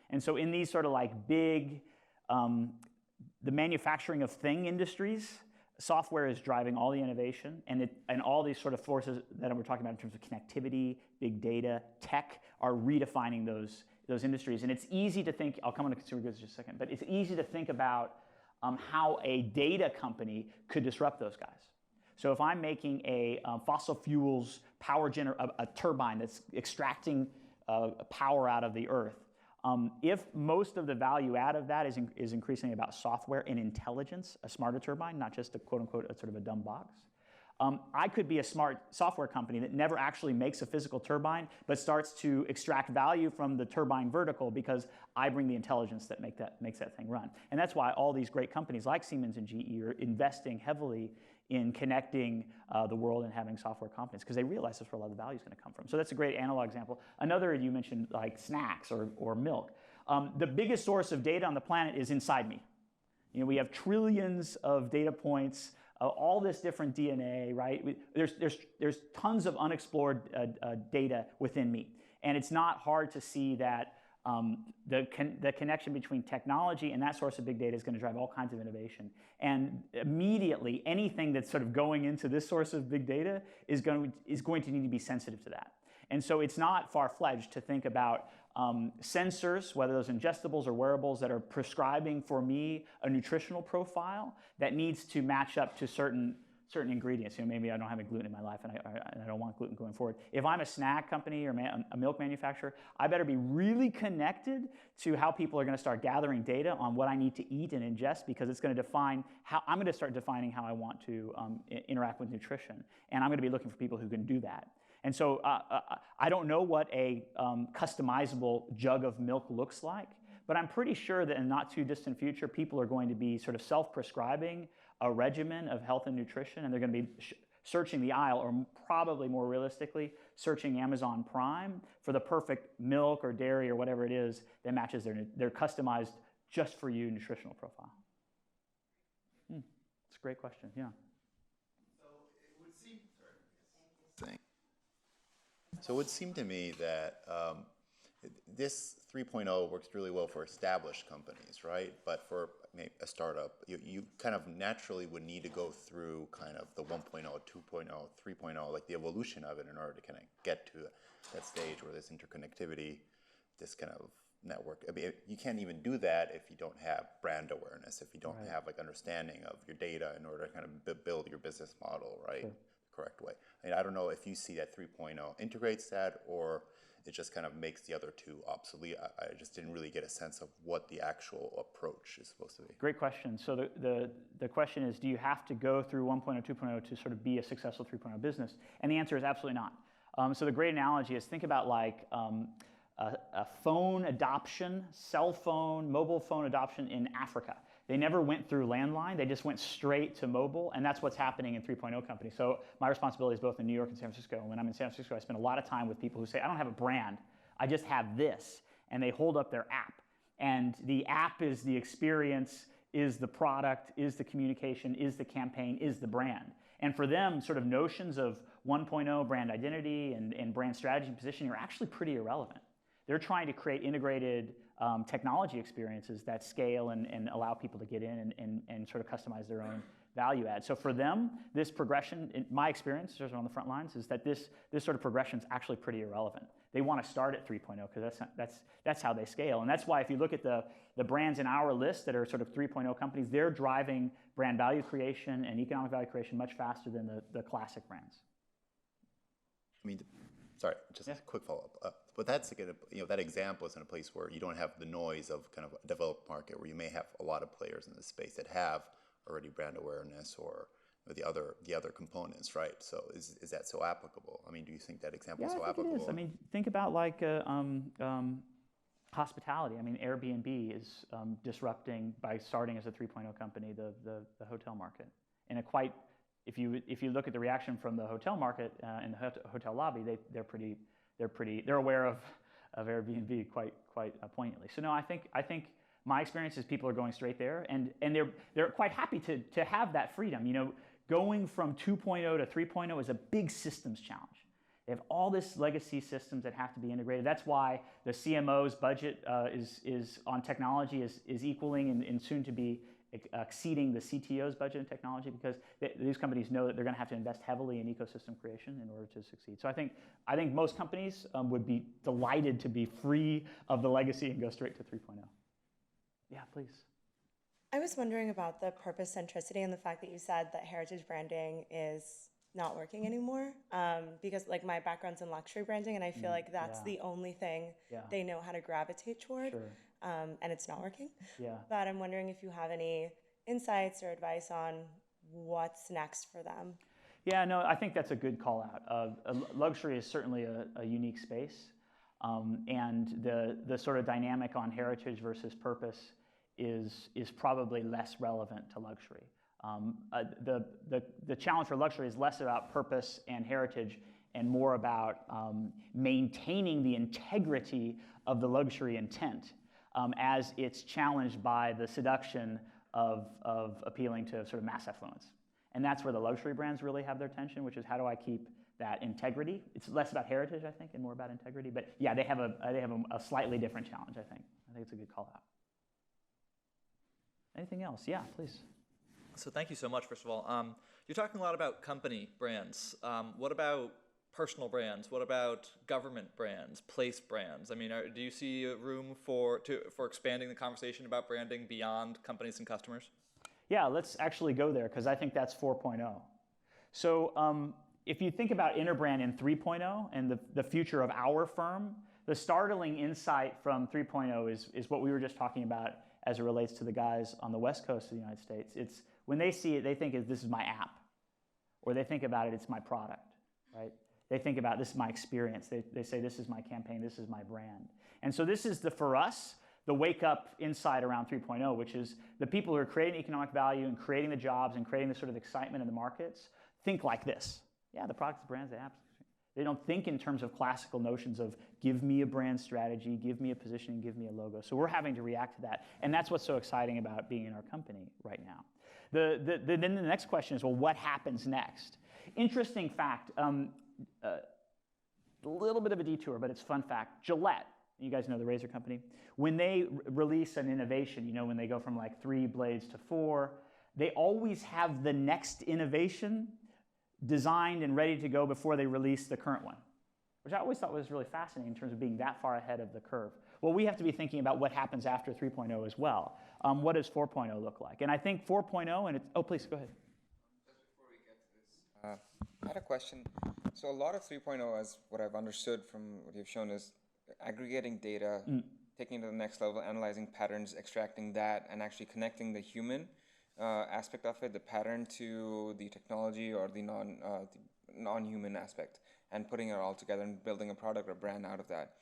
And so in these sort of like big, the manufacturing of thing industries, software is driving all the innovation, and all these sort of forces that we're talking about in terms of connectivity, big data, tech are redefining those industries. And it's easy to think, I'll come on to consumer goods in just a second, but it's easy to think about how a data company could disrupt those guys. So if I'm making a fossil fuels a turbine that's extracting power out of the earth, if most of the value out of that is increasingly about software and intelligence, a smarter turbine, not just a quote-unquote sort of a dumb box, I could be a smart software company that never actually makes a physical turbine, but starts to extract value from the turbine vertical because I bring the intelligence that makes that thing run. And that's why all these great companies like Siemens and GE are investing heavily in connecting the world and having software competence, because they realize that's where a lot of the value is going to come from. So that's a great analog example. Another, you mentioned like snacks or milk. The biggest source of data on the planet is inside me. You know, we have trillions of data points, all this different DNA, right? There's tons of unexplored data within meat. And it's not hard to see that the connection between technology and that source of big data is going to drive all kinds of innovation. And immediately, anything that's sort of going into this source of big data is going to need to be sensitive to that. And so it's not far-fetched to think about sensors, whether those ingestibles or wearables, that are prescribing for me a nutritional profile that needs to match up to certain ingredients. You know, maybe I don't have any gluten in my life and I don't want gluten going forward. If I'm a snack company or a milk manufacturer, I better be really connected to how people are going to start gathering data on what I need to eat and ingest, because it's going to define how I'm going to start defining how I want to interact with nutrition. And I'm going to be looking for people who can do that. And so I don't know what a customizable jug of milk looks like, but I'm pretty sure that in the not too distant future, people are going to be sort of self-prescribing a regimen of health and nutrition, and they're going to be searching the aisle, or probably more realistically, searching Amazon Prime for the perfect milk or dairy or whatever it is that matches their customized just for you nutritional profile. It's a great question, yeah. So it would seem, So it would seem to me that this 3.0 works really well for established companies, right? But for maybe a startup, you kind of naturally would need to go through kind of the 1.0, 2.0, 3.0, like the evolution of it in order to kind of get to that stage where there's interconnectivity, this kind of network. I mean, you can't even do that if you don't have brand awareness, if you don't have like understanding of your data in order to kind of build your business model, right? Sure. Correct way. I mean, I don't know if you see that 3.0 integrates that, or it just kind of makes the other two obsolete. I just didn't really get a sense of what the actual approach is supposed to be. Great question. So the question is, do you have to go through 1.0, 2.0 to sort of be a successful 3.0 business? And the answer is absolutely not. So the great analogy is, think about like a phone adoption, cell phone, mobile phone adoption in Africa. They never went through landline, they just went straight to mobile, and that's what's happening in 3.0 companies. So my responsibility is both in New York and San Francisco. And when I'm in San Francisco, I spend a lot of time with people who say, I don't have a brand, I just have this. And they hold up their app. And the app is the experience, is the product, is the communication, is the campaign, is the brand. And for them, sort of notions of 1.0 brand identity and brand strategy and positioning are actually pretty irrelevant. They're trying to create integrated technology experiences that scale and allow people to get in and sort of customize their own value add. So for them, this progression, in my experience, just on the front lines, is that this sort of progression is actually pretty irrelevant. They want to start at 3.0 because that's how they scale. And that's why if you look at the brands in our list that are sort of 3.0 companies, they're driving brand value creation and economic value creation much faster than the classic brands. I mean, sorry, just a quick follow-up. But that's, that example is in a place where you don't have the noise of kind of a developed market, where you may have a lot of players in this space that have already brand awareness or the other components, right? So is that so applicable? I mean, do you think that example is so applicable? It is. I mean, think about like hospitality. I mean, Airbnb is disrupting by starting as a 3.0 company the hotel market. And if you look at the reaction from the hotel market in the hotel lobby, they're aware of Airbnb quite poignantly. So no, I think my experience is people are going straight there, and they're quite happy to have that freedom. You know, going from 2.0 to 3.0 is a big systems challenge. They have all this legacy systems that have to be integrated. That's why the CMO's budget is on technology is equaling and soon to be exceeding the CTO's budget in technology, because these companies know that they're going to have to invest heavily in ecosystem creation in order to succeed. So I think most companies would be delighted to be free of the legacy and go straight to 3.0. Yeah, please. I was wondering about the purpose centricity and the fact that you said that heritage branding is not working anymore, because like my background's in luxury branding, and I feel like that's the only thing they know how to gravitate toward. Sure. And it's not working. Yeah. But I'm wondering if you have any insights or advice on what's next for them. Yeah, no, I think that's a good call out. Luxury is certainly a unique space, and the sort of dynamic on heritage versus purpose is probably less relevant to luxury. The challenge for luxury is less about purpose and heritage and more about maintaining the integrity of the luxury intent, as it's challenged by the seduction of appealing to sort of mass affluence. And that's where the luxury brands really have their tension, which is how do I keep that integrity? It's less about heritage, I think, and more about integrity. But yeah, they have a slightly different challenge, I think. I think it's a good call out. Anything else? Yeah, please. So thank you so much, first of all. You're talking a lot about company brands. What about personal brands? What about government brands, place brands? I mean, do you see a room for expanding the conversation about branding beyond companies and customers? Yeah, let's actually go there, because I think that's 4.0. So if you think about Interbrand in 3.0 and the future of our firm, the startling insight from 3.0 is what we were just talking about as it relates to the guys on the West Coast of the United States. It's when they see it, they think this is my app, or they think about it's my product, right? They think about this is my experience. They say this is my campaign, this is my brand. And so this is for us, the wake up insight around 3.0, which is the people who are creating economic value and creating the jobs and creating the sort of excitement in the markets think like this. Yeah, the products, the brands, the apps. They don't think in terms of classical notions of give me a brand strategy, give me a positioning, give me a logo. So we're having to react to that. And that's what's so exciting about being in our company right now. Then the next question is, well, what happens next? Interesting fact, a little bit of a detour, but it's a fun fact. Gillette, you guys know the razor company, when they release an innovation, when they go from like 3 blades to 4, they always have the next innovation designed and ready to go before they release the current one, which I always thought was really fascinating in terms of being that far ahead of the curve. Well, we have to be thinking about what happens after 3.0 as well. What does 4.0 look like? And I think 4.0, and oh, please, go ahead. Just before we get to this, I had a question. So a lot of 3.0, as what I've understood from what you've shown, is aggregating data, taking it to the next level, analyzing patterns, extracting that, and actually connecting the human aspect of it, the pattern, to the technology or the non-human aspect, and putting it all together and building a product or brand out of that.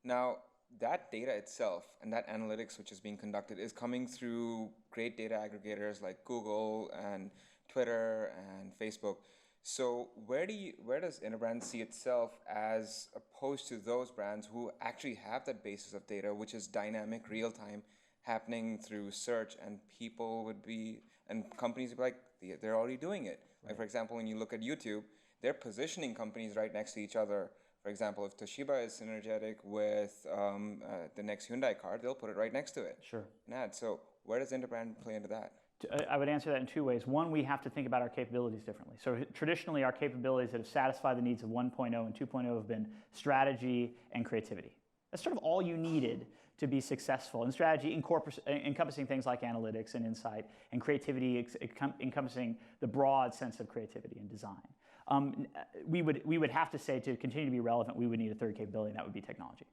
Now, that data itself and that analytics which is being conducted is coming through great data aggregators like Google and Twitter and Facebook. So where does Interbrand see itself as opposed to those brands who actually have that basis of data, which is dynamic, real-time, happening through search, and companies would be like, they're already doing it. Right. Like, for example, when you look at YouTube, they're positioning companies right next to each other. For example, if Toshiba is synergetic with the next Hyundai car, they'll put it right next to it. Sure. An ad. So where does Interbrand play into that? I would answer that in 2 ways. One, we have to think about our capabilities differently. So traditionally, our capabilities that have satisfied the needs of 1.0 and 2.0 have been strategy and creativity. That's sort of all you needed to be successful. And strategy encompassing things like analytics and insight, and creativity encompassing the broad sense of creativity and design. We would have to say, to continue to be relevant, we would need a third capability, and that would be technology.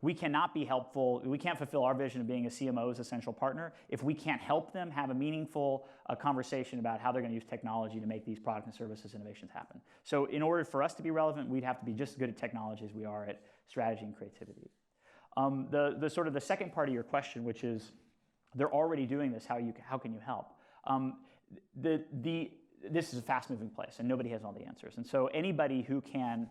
We cannot be helpful, we can't fulfill our vision of being a CMO's essential partner if we can't help them have a meaningful conversation about how they're going to use technology to make these product and services innovations happen. So in order for us to be relevant, we'd have to be just as good at technology as we are at strategy and creativity. The sort of the second part of your question, which is, they're already doing this, how can you help? This is a fast-moving place, and nobody has all the answers. And so anybody who can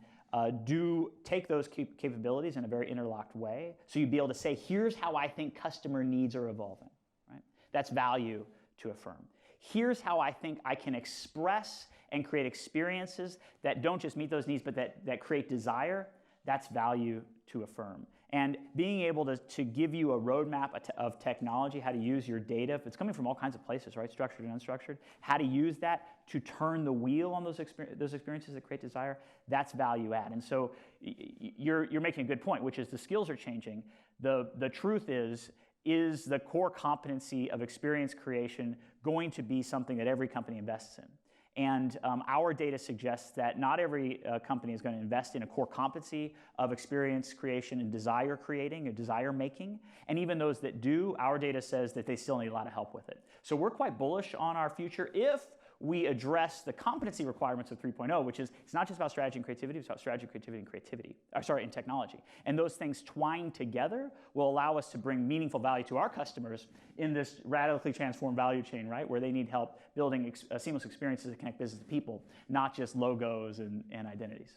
take those capabilities in a very interlocked way, so you'd be able to say, here's how I think customer needs are evolving, right? That's value to a firm. Here's how I think I can express and create experiences that don't just meet those needs, but that create desire. That's value to a firm. And being able to give you a roadmap of technology, how to use your data, if it's coming from all kinds of places, right, structured and unstructured, how to use that to turn the wheel on those experiences that create desire, that's value add. And so you're making a good point, which is the skills are changing. The truth is the core competency of experience creation going to be something that every company invests in? And our data suggests that not every company is going to invest in a core competency of experience creation and desire creating or desire making. And even those that do, our data says that they still need a lot of help with it. So we're quite bullish on our future if we address the competency requirements of 3.0, which is, it's not just about strategy and creativity, it's about strategy, creativity, and technology. And those things twined together will allow us to bring meaningful value to our customers in this radically transformed value chain, right, where they need help building seamless experiences that connect business to people, not just logos and identities.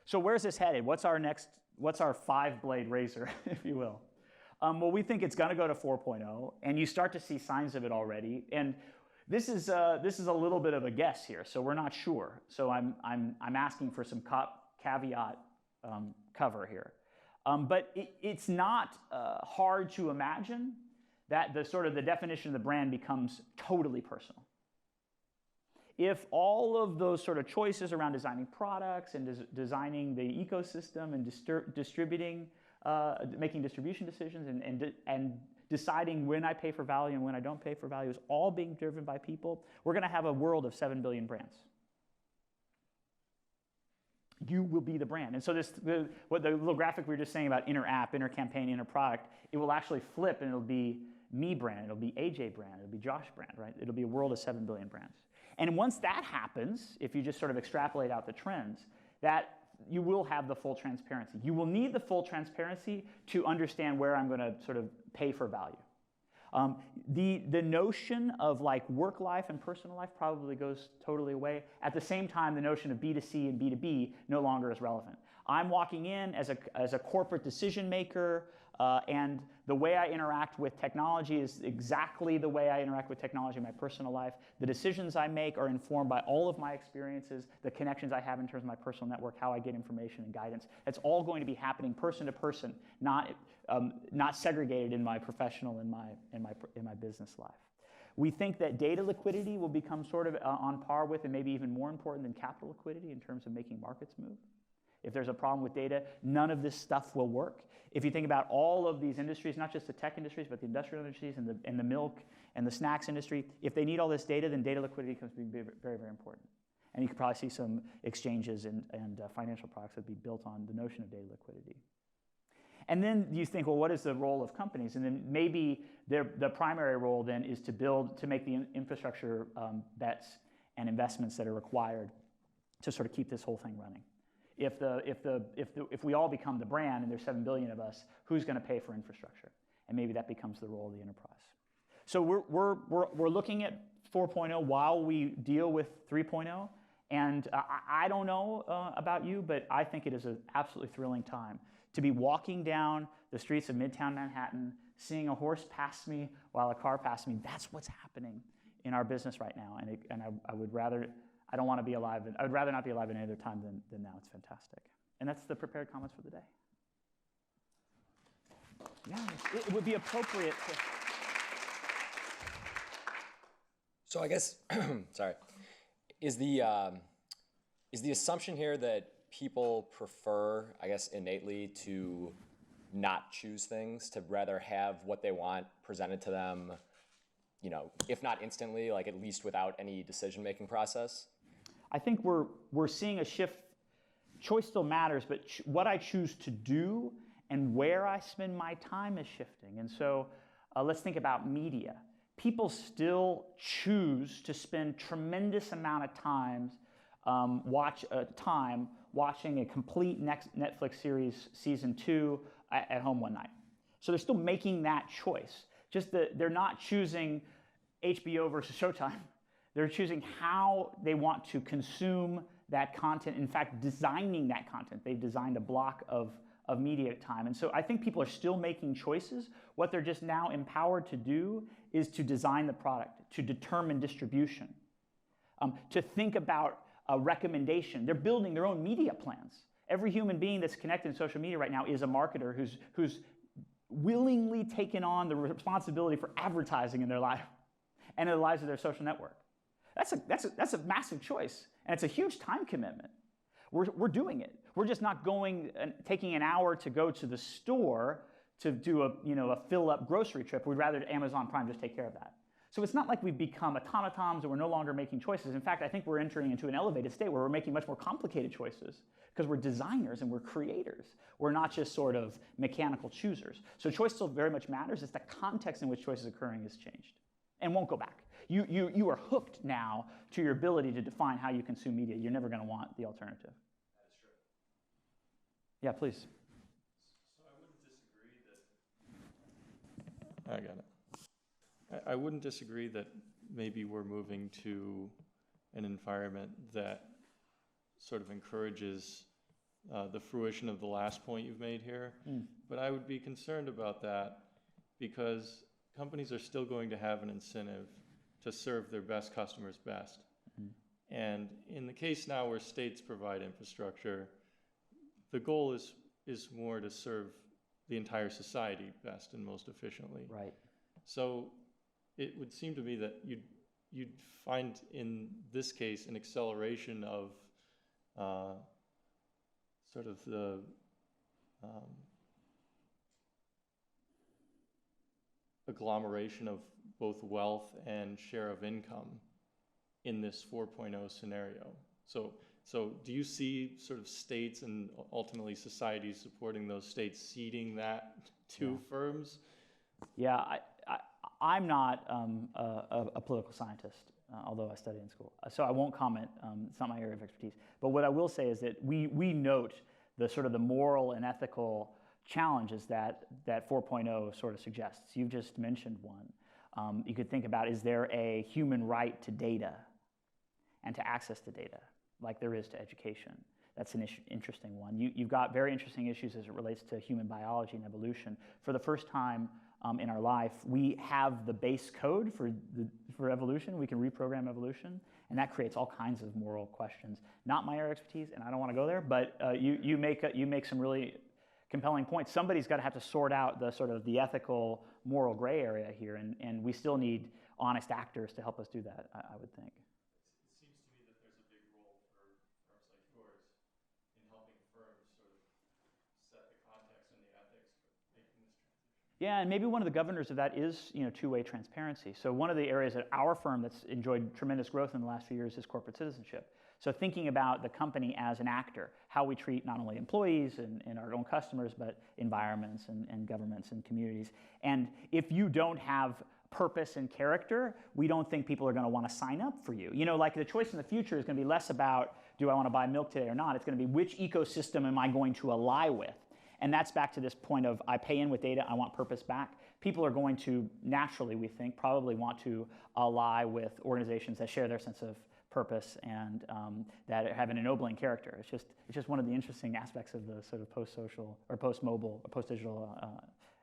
So where's this headed? What's our 5-blade razor, if you will? Well, we think it's going to go to 4.0, and you start to see signs of it already. And this is a little bit of a guess here, so we're not sure. So I'm asking for some caveat cover here. But it's not hard to imagine that the definition of the brand becomes totally personal. If all of those sort of choices around designing products and designing the ecosystem and distributing, making distribution decisions and deciding when I pay for value and when I don't pay for value is all being driven by people, we're going to have a world of 7 billion brands. You will be the brand. And so what the little graphic we were just saying about inner app, inner campaign, inner product, it will actually flip and it'll be me brand, it'll be AJ brand, it'll be Josh brand, right? It'll be a world of 7 billion brands. And once that happens, if you just sort of extrapolate out the trends, that you will have the full transparency. You will need the full transparency to understand where I'm going to sort of pay for value. The notion of like work life and personal life probably goes totally away. At the same time, the notion of B2C and B2B no longer is relevant. I'm walking in as a corporate decision maker, and the way I interact with technology is exactly the way I interact with technology in my personal life. The decisions I make are informed by all of my experiences, the connections I have in terms of my personal network, how I get information and guidance. It's all going to be happening person to person, not segregated in my professional and in my business life. We think that data liquidity will become sort of on par with and maybe even more important than capital liquidity in terms of making markets move. If there's a problem with data, none of this stuff will work. If you think about all of these industries, not just the tech industries, but the industrial industries and the milk and the snacks industry, if they need all this data, then data liquidity becomes very, very important. And you could probably see some exchanges and financial products that would be built on the notion of data liquidity. And then you think, well, what is the role of companies? And then maybe the primary role then is to make the infrastructure bets and investments that are required to sort of keep this whole thing running. If we all become the brand and there's 7 billion of us, who's going to pay for infrastructure? And maybe that becomes the role of the enterprise. So we're looking at 4.0 while we deal with 3.0. And I don't know about you, but I think it is an absolutely thrilling time to be walking down the streets of Midtown Manhattan, seeing a horse pass me while a car passes me. That's what's happening in our business right now. And I would rather. I don't want to be alive. I would rather not be alive any other time than now. It's fantastic. And that's the prepared comments for the day. Yeah, it would be appropriate to... So I guess, sorry, is the assumption here that people prefer, I guess, innately to not choose things, to rather have what they want presented to them, you know, if not instantly, like at least without any decision-making process? I think we're seeing a shift. Choice still matters, but what I choose to do and where I spend my time is shifting. And so let's think about media. People still choose to spend tremendous amount of time watching a complete Netflix series, season 2, at home one night. So they're still making that choice. Just that they're not choosing HBO versus Showtime. They're choosing how they want to consume that content. In fact, designing that content. They've designed a block of media time. And so I think people are still making choices. What they're just now empowered to do is to design the product, to determine distribution, to think about a recommendation. They're building their own media plans. Every human being that's connected in social media right now is a marketer who's willingly taken on the responsibility for advertising in their life and in the lives of their social network. That's a massive choice, and it's a huge time commitment. We're doing it. We're just not taking an hour to go to the store to do a fill-up grocery trip. We'd rather Amazon Prime just take care of that. So it's not like we've become automatons and we're no longer making choices. In fact, I think we're entering into an elevated state where we're making much more complicated choices because we're designers and we're creators. We're not just sort of mechanical choosers. So choice still very much matters. It's the context in which choice is occurring has changed and won't go back. You are hooked now to your ability to define how you consume media. You're never going to want the alternative. That is true. Yeah, please. So I wouldn't disagree that... I got it. I wouldn't disagree that maybe we're moving to an environment that sort of encourages the fruition of the last point you've made here. But I would be concerned about that because companies are still going to have an incentive to serve their best customers best. And in the case now where states provide infrastructure, the goal is more to serve the entire society best and most efficiently. Right. So it would seem to me that you'd find in this case an acceleration of sort of the agglomeration of both wealth and share of income in this 4.0 scenario. So do you see sort of states and ultimately societies supporting those states ceding that to firms? Yeah, I'm not a political scientist, although I studied in school. So I won't comment. It's not my area of expertise. But what I will say is that we note the sort of the moral and ethical challenges that 4.0 sort of suggests. You've just mentioned one. You could think about, is there a human right to data and to access to data like there is to education? That's an interesting one. You've got very interesting issues as it relates to human biology and evolution. For the first time in our life, we have the base code for evolution. We can reprogram evolution, and that creates all kinds of moral questions. Not my area of expertise, and I don't want to go there, but you make some really compelling points. Somebody's got to have to sort out the sort of the ethical, moral gray area here, and we still need honest actors to help us do that, I would think. It seems to me that there's a big role for firms like yours in helping firms sort of set the context and the ethics for making this transition. Yeah, and maybe one of the governors of that is, two-way transparency. So one of the areas at our firm that's enjoyed tremendous growth in the last few years is corporate citizenship. So thinking about the company as an actor, how we treat not only employees and our own customers, but environments and governments and communities. And if you don't have purpose and character, we don't think people are going to want to sign up for you. Like the choice in the future is going to be less about, do I want to buy milk today or not? It's going to be, which ecosystem am I going to ally with? And that's back to this point of, I pay in with data, I want purpose back. People are going to naturally, we think, probably want to ally with organizations that share their sense of purpose and that have an ennobling character. It's just one of the interesting aspects of the sort of post-social or post-mobile or post-digital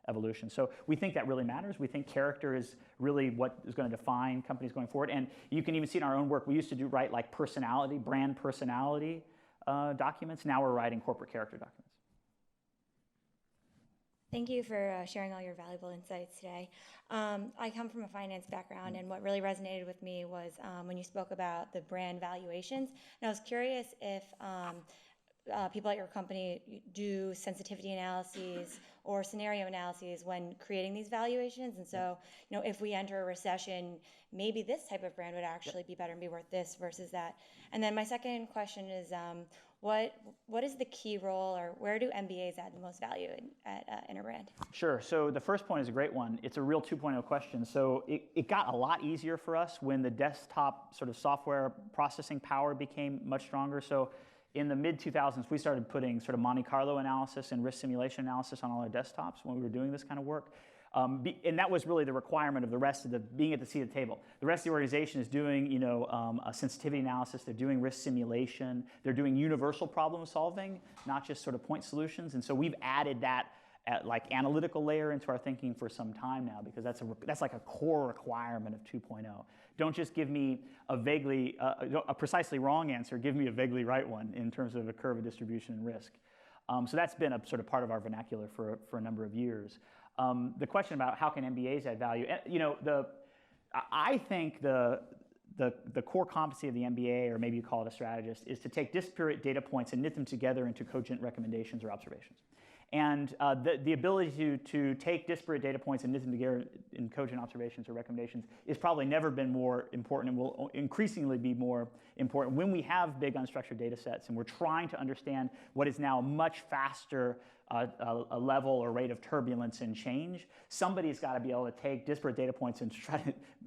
evolution. So we think that really matters. We think character is really what is going to define companies going forward. And you can even see in our own work, we used to write like personality, brand personality documents. Now we're writing corporate character documents. Thank you for sharing all your valuable insights today. I come from a finance background, and what really resonated with me was when you spoke about the brand valuations. And I was curious if people at your company do sensitivity analyses or scenario analyses when creating these valuations. And so, if we enter a recession, maybe this type of brand would actually be better and be worth this versus that. And then my second question is, what is the key role, or where do MBAs add the most value at Interbrand? Sure. So the first point is a great one. It's a real 2.0 question. So it got a lot easier for us when the desktop sort of software processing power became much stronger. So in the mid-2000s, we started putting sort of Monte Carlo analysis and risk simulation analysis on all our desktops when we were doing this kind of work. And that was really the requirement of the rest of being at the seat of the table. The rest of the organization is doing, a sensitivity analysis. They're doing risk simulation. They're doing universal problem solving, not just sort of point solutions. And so we've added that like analytical layer into our thinking for some time now, because that's like a core requirement of 2.0. Don't just give me a precisely wrong answer. Give me a vaguely right one in terms of a curve of distribution and risk. So that's been a sort of part of our vernacular for a number of years. The question about how can MBAs add value, I think the core competency of the MBA, or maybe you call it a strategist, is to take disparate data points and knit them together into cogent recommendations or observations. And the ability to take disparate data points and knit them together in cogent observations or recommendations is probably never been more important, and will increasingly be more important when we have big unstructured data sets and we're trying to understand what is now a much faster a level or rate of turbulence and change. Somebody's got to be able to take disparate data points and try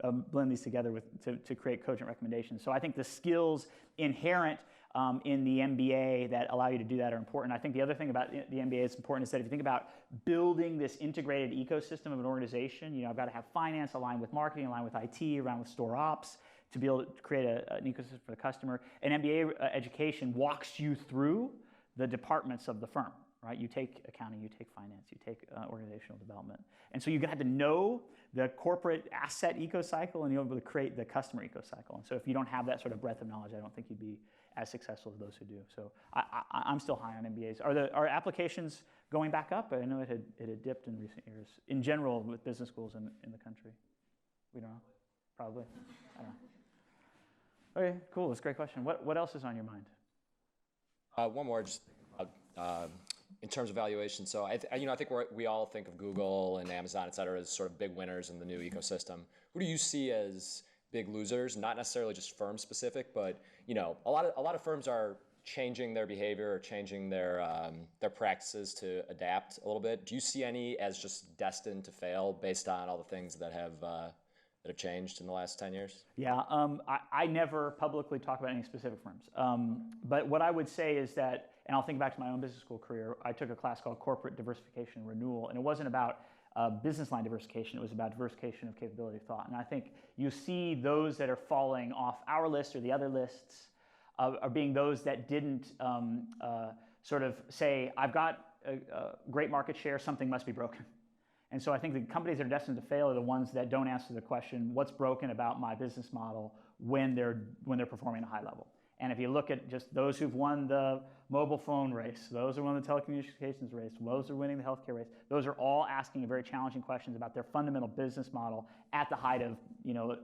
to blend these together to create cogent recommendations. So I think the skills inherent in the MBA that allow you to do that are important. I think the other thing about the MBA that's important is that if you think about building this integrated ecosystem of an organization, I've got to have finance aligned with marketing, aligned with IT, aligned with store ops, to be able to create an ecosystem for the customer. An MBA education walks you through the departments of the firm. right? You take accounting, you take finance, you take organizational development. And so you have to know the corporate asset eco-cycle and you're able to create the customer eco-cycle. And so if you don't have that sort of breadth of knowledge, I don't think you'd be as successful as those who do. So I'm still high on MBAs. Are applications going back up? I know it had dipped in recent years. In general, with business schools in the country. We don't know. Probably. I don't know. Okay, cool. That's a great question. What else is on your mind? One more, just in terms of valuation. So I think we all think of Google and Amazon, et cetera, as sort of big winners in the new ecosystem. Who do you see as big losers? Not necessarily just firm specific, but a lot of firms are changing their behavior or changing their practices to adapt a little bit. Do you see any as just destined to fail based on all the things that have changed in the last 10 years? Yeah, I never publicly talk about any specific firms. But what I would say is that, and I'll think back to my own business school career, I took a class called Corporate Diversification and Renewal, and it wasn't about business line diversification, it was about diversification of capability of thought. And I think you see those that are falling off our list or the other lists are being those that didn't sort of say, I've got a great market share, something must be broken. And so I think the companies that are destined to fail are the ones that don't answer the question, what's broken about my business model when they're performing at a high level. And if you look at just those who've won the mobile phone race, those who won the telecommunications race, those who are winning the healthcare race, those are all asking very challenging questions about their fundamental business model at the height of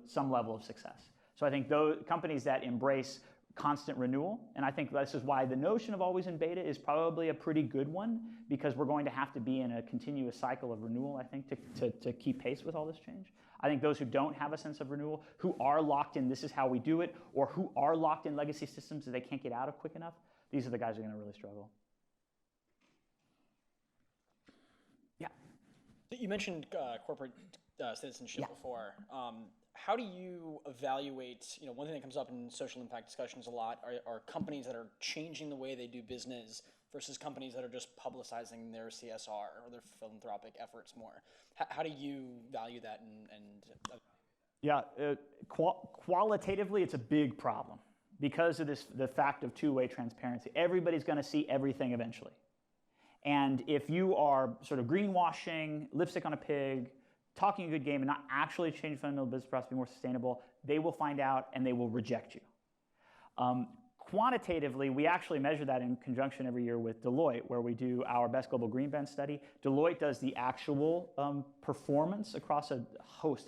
some level of success. So I think those companies that embrace constant renewal, and I think this is why the notion of always in beta is probably a pretty good one, because we're going to have to be in a continuous cycle of renewal, I think, to keep pace with all this change. I think those who don't have a sense of renewal, who are locked in this is how we do it, or who are locked in legacy systems that they can't get out of quick enough, these are the guys who are going to really struggle. Yeah. You mentioned corporate citizenship before. How do you evaluate, one thing that comes up in social impact discussions a lot are companies that are changing the way they do business versus companies that are just publicizing their CSR or their philanthropic efforts more. How do you value that Yeah, qualitatively it's a big problem because of the fact of two-way transparency. Everybody's going to see everything eventually. And if you are sort of greenwashing, lipstick on a pig, talking a good game and not actually changing fundamental business process to be more sustainable, they will find out and they will reject you. Quantitatively, we actually measure that in conjunction every year with Deloitte, where we do our Best Global Green Bend study. Deloitte does the actual performance across a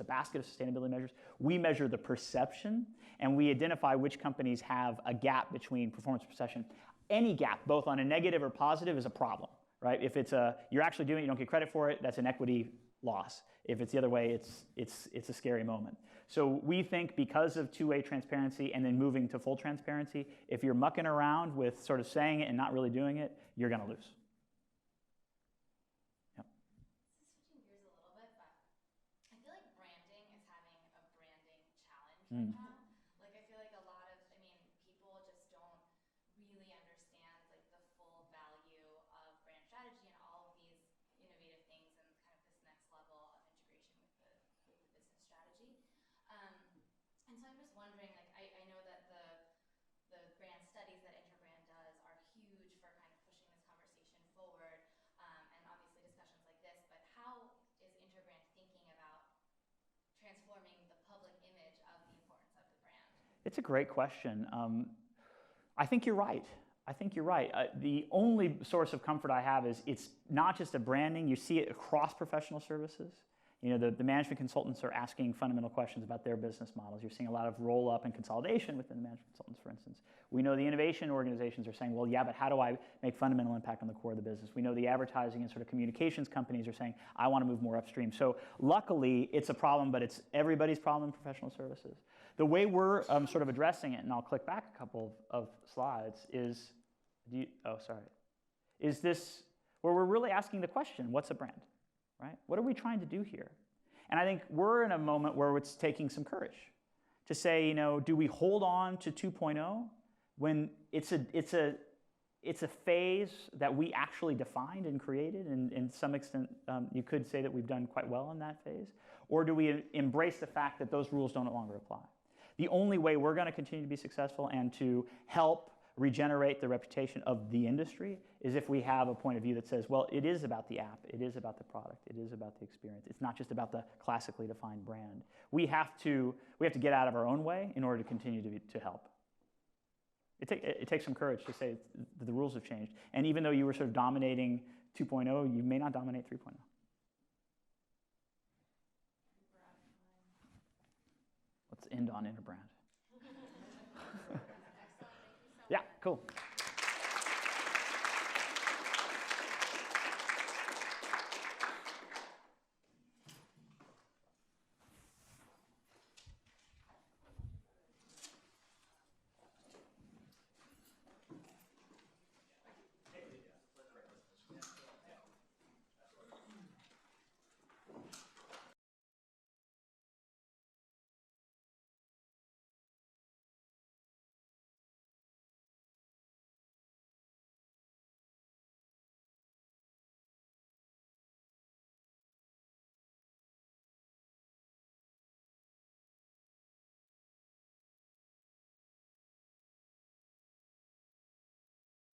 basket of sustainability measures. We measure the perception, and we identify which companies have a gap between performance and perception. Any gap, both on a negative or positive, is a problem, right? If it's you're actually doing it, you don't get credit for it, that's an equity loss. If it's the other way, it's a scary moment. So we think because of two-way transparency and then moving to full transparency, if you're mucking around with sort of saying it and not really doing it, you're going to lose. Yep. Switching gears a little bit, but I feel like branding is having a branding challenge right now. Like I feel like a lot of, people just don't really understand like the full value of brand strategy and all of these innovative things and kind of this next level of integration with the business strategy. And so I'm just wondering, like, I know that the brand studies that Interbrand does are huge for kind of pushing this conversation forward, and obviously discussions like this, but how is Interbrand thinking about transforming the public image of the importance of the brand? It's a great question. I think you're right. The only source of comfort I have is it's not just a branding. You see it across professional services. The management consultants are asking fundamental questions about their business models. You're seeing a lot of roll-up and consolidation within the management consultants, for instance. We know the innovation organizations are saying, well, yeah, but how do I make fundamental impact on the core of the business? We know the advertising and sort of communications companies are saying, I want to move more upstream. So luckily, it's a problem, but it's everybody's problem in professional services. The way we're sort of addressing it, and I'll click back a couple of slides, is this where we're really asking the question, what's a brand? Right? What are we trying to do here? And I think we're in a moment where it's taking some courage to say, do we hold on to 2.0 when it's a phase that we actually defined and created, and in some extent, you could say that we've done quite well in that phase, or do we embrace the fact that those rules don't no longer apply? The only way we're going to continue to be successful and to help regenerate the reputation of the industry is if we have a point of view that says, well, it is about the app, it is about the product, it is about the experience. It's not just about the classically defined brand. We have to get out of our own way in order to continue to help. It takes some courage to say that the rules have changed. And even though you were sort of dominating 2.0, you may not dominate 3.0. Let's end on Interbrand. Yeah, cool.